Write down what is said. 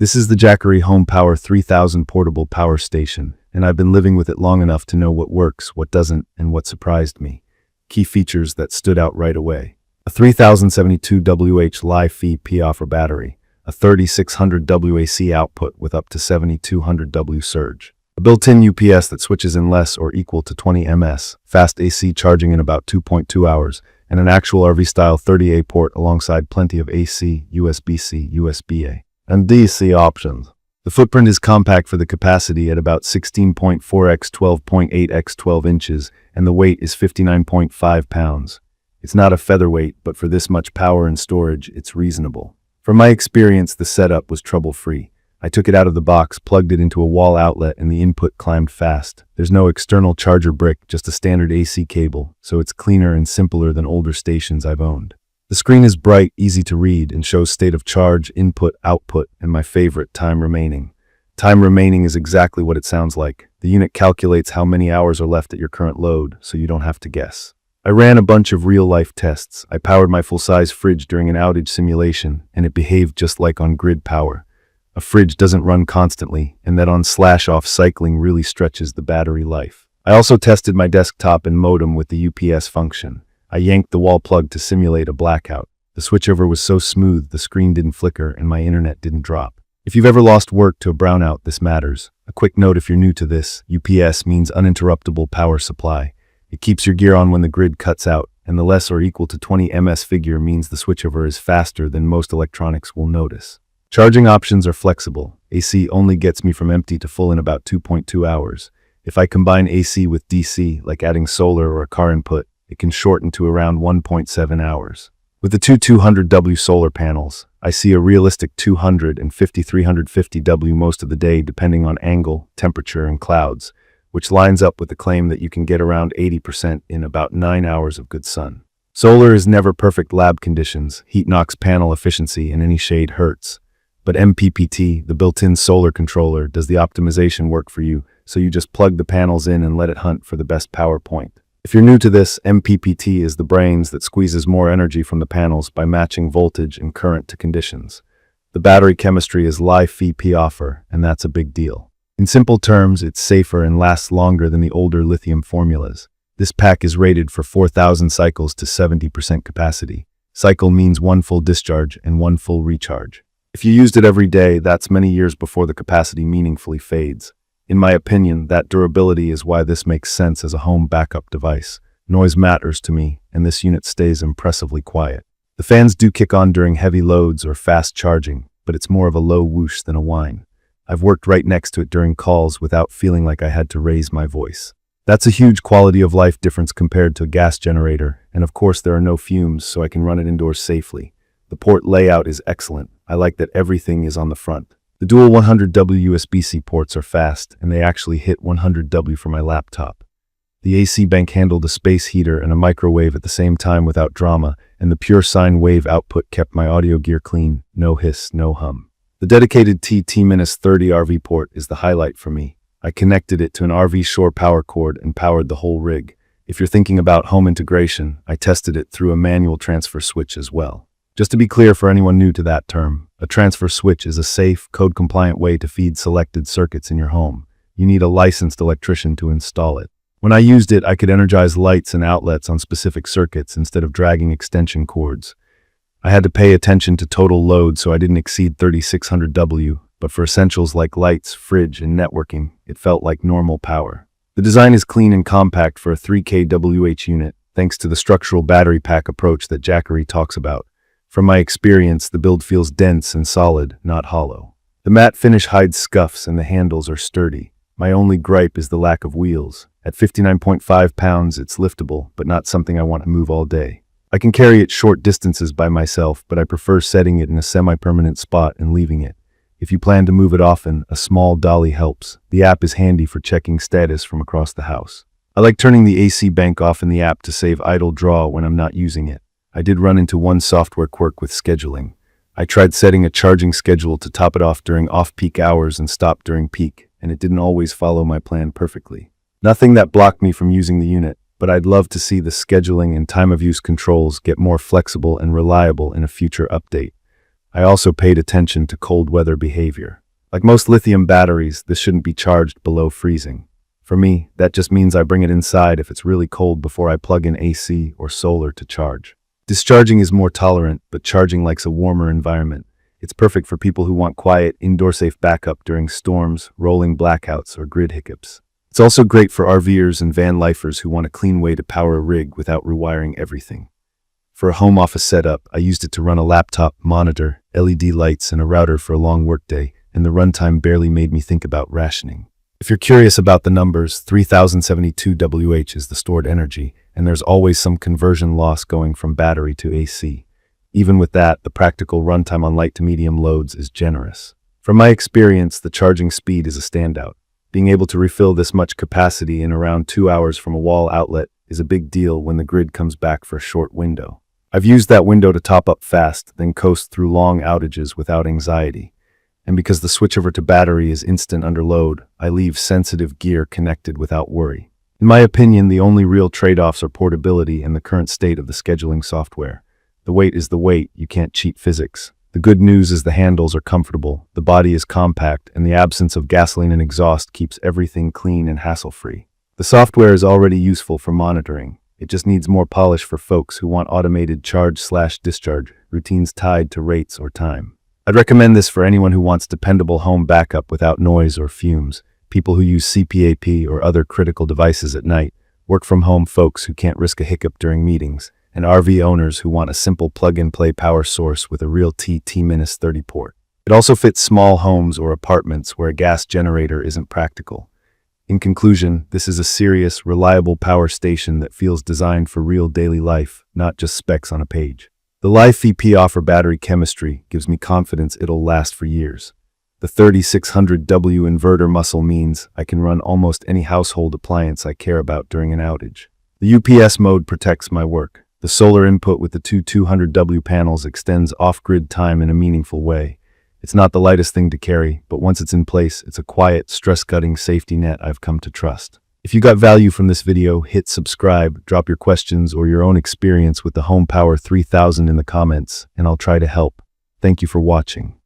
This is the Jackery HomePower 3000 portable power station, and I've been living with it long enough to know what works, what doesn't, and what surprised me. Key features that stood out right away. A 3072 WH Li-Fi P-offer battery, a 3600 WAC output with up to 7200 W surge, a built-in UPS that switches in less or equal to 20 ms, fast AC charging in about 2.2 hours, and an actual RV-style 30A port alongside plenty of AC, USB-C, USB-A, and DC options. The footprint is compact for the capacity at about 16.4 x 12.8 x 12 inches, and the weight is 59.5 pounds. It's not a featherweight, but for this much power and storage, it's reasonable. From my experience, the setup was trouble-free. I took it out of the box, plugged it into a wall outlet, and the input climbed fast. There's no external charger brick, just a standard AC cable, so it's cleaner and simpler than older stations I've owned. The screen is bright, easy to read, and shows state of charge, input, output, and my favorite, time remaining. Time remaining is exactly what it sounds like. The unit calculates how many hours are left at your current load, so you don't have to guess. I ran a bunch of real-life tests. I powered my full-size fridge during an outage simulation, and it behaved just like on grid power. A fridge doesn't run constantly, and that on/off cycling really stretches the battery life. I also tested my desktop and modem with the UPS function. I yanked the wall plug to simulate a blackout. The switchover was so smooth, the screen didn't flicker and my internet didn't drop. If you've ever lost work to a brownout, this matters. A quick note if you're new to this, UPS means uninterruptible power supply. It keeps your gear on when the grid cuts out, and the less or equal to 20 ms figure means the switchover is faster than most electronics will notice. Charging options are flexible. AC only gets me from empty to full in about 2.2 hours. If I combine AC with DC, like adding solar or a car input, it can shorten to around 1.7 hours. With the two 200W solar panels, I see a realistic 250 350W most of the day depending on angle, temperature, and clouds, which lines up with the claim that you can get around 80% in about 9 hours of good sun. Solar is never perfect lab conditions. Heat knocks panel efficiency and any shade hurts. But MPPT, the built-in solar controller, does the optimization work for you, so you just plug the panels in and let it hunt for the best power point. If you're new to this, MPPT is the brains that squeezes more energy from the panels by matching voltage and current to conditions. The battery chemistry is Li-Fi P-offer, and that's a big deal. In simple terms, it's safer and lasts longer than the older lithium formulas. This pack is rated for 4,000 cycles to 70% capacity. Cycle means one full discharge and one full recharge. If you used it every day, that's many years before the capacity meaningfully fades. In my opinion, that durability is why this makes sense as a home backup device. Noise matters to me, and this unit stays impressively quiet. The fans do kick on during heavy loads or fast charging, but it's more of a low whoosh than a whine. I've worked right next to it during calls without feeling like I had to raise my voice. That's a huge quality of life difference compared to a gas generator, and of course there are no fumes, so I can run it indoors safely. The port layout is excellent. I like that everything is on the front. The dual 100W USB-C ports are fast, and they actually hit 100W for my laptop. The AC bank handled a space heater and a microwave at the same time without drama, and the pure sine wave output kept my audio gear clean, no hiss, no hum. The dedicated T-30 RV port is the highlight for me. I connected it to an RV Shore power cord and powered the whole rig. If you're thinking about home integration, I tested it through a manual transfer switch as well. Just to be clear for anyone new to that term, a transfer switch is a safe, code-compliant way to feed selected circuits in your home. You need a licensed electrician to install it. When I used it, I could energize lights and outlets on specific circuits instead of dragging extension cords. I had to pay attention to total load so I didn't exceed 3600W, but for essentials like lights, fridge, and networking, it felt like normal power. The design is clean and compact for a 3kWh unit, thanks to the structural battery pack approach that Jackery talks about. From my experience, the build feels dense and solid, not hollow. The matte finish hides scuffs and the handles are sturdy. My only gripe is the lack of wheels. At 59.5 pounds, it's liftable, but not something I want to move all day. I can carry it short distances by myself, but I prefer setting it in a semi-permanent spot and leaving it. If you plan to move it often, a small dolly helps. The app is handy for checking status from across the house. I like turning the AC bank off in the app to save idle draw when I'm not using it. I did run into one software quirk with scheduling. I tried setting a charging schedule to top it off during off-peak hours and stop during peak, and it didn't always follow my plan perfectly. Nothing that blocked me from using the unit, but I'd love to see the scheduling and time of use controls get more flexible and reliable in a future update. I also paid attention to cold weather behavior. Like most lithium batteries, this shouldn't be charged below freezing. For me, that just means I bring it inside if it's really cold before I plug in AC or solar to charge. Discharging is more tolerant, but charging likes a warmer environment. It's perfect for people who want quiet, indoor-safe backup during storms, rolling blackouts, or grid hiccups. It's also great for RVers and van lifers who want a clean way to power a rig without rewiring everything. For a home office setup, I used it to run a laptop, monitor, LED lights, and a router for a long workday, and the runtime barely made me think about rationing. If you're curious about the numbers, 3072 Wh is the stored energy, and there's always some conversion loss going from battery to AC. Even with that, the practical runtime on light to medium loads is generous. From my experience, the charging speed is a standout. Being able to refill this much capacity in around 2 hours from a wall outlet is a big deal when the grid comes back for a short window. I've used that window to top up fast, then coast through long outages without anxiety. And because the switchover to battery is instant under load, I leave sensitive gear connected without worry. In my opinion, the only real trade-offs are portability and the current state of the scheduling software. The weight is the weight, you can't cheat physics. The good news is the handles are comfortable, the body is compact, and the absence of gasoline and exhaust keeps everything clean and hassle-free. The software is already useful for monitoring. It just needs more polish for folks who want automated charge/discharge routines tied to rates or time. I'd recommend this for anyone who wants dependable home backup without noise or fumes, people who use CPAP or other critical devices at night, work-from-home folks who can't risk a hiccup during meetings, and RV owners who want a simple plug-and-play power source with a real T-30 port. It also fits small homes or apartments where a gas generator isn't practical. In conclusion, this is a serious, reliable power station that feels designed for real daily life, not just specs on a page. The LiFeP offer battery chemistry gives me confidence it'll last for years. The 3600W inverter muscle means I can run almost any household appliance I care about during an outage. The UPS mode protects my work. The solar input with the two 200W panels extends off-grid time in a meaningful way. It's not the lightest thing to carry, but once it's in place, it's a quiet, stress-gutting safety net I've come to trust. If you got value from this video, hit subscribe, drop your questions or your own experience with the HomePower 3000 in the comments, and I'll try to help. Thank you for watching.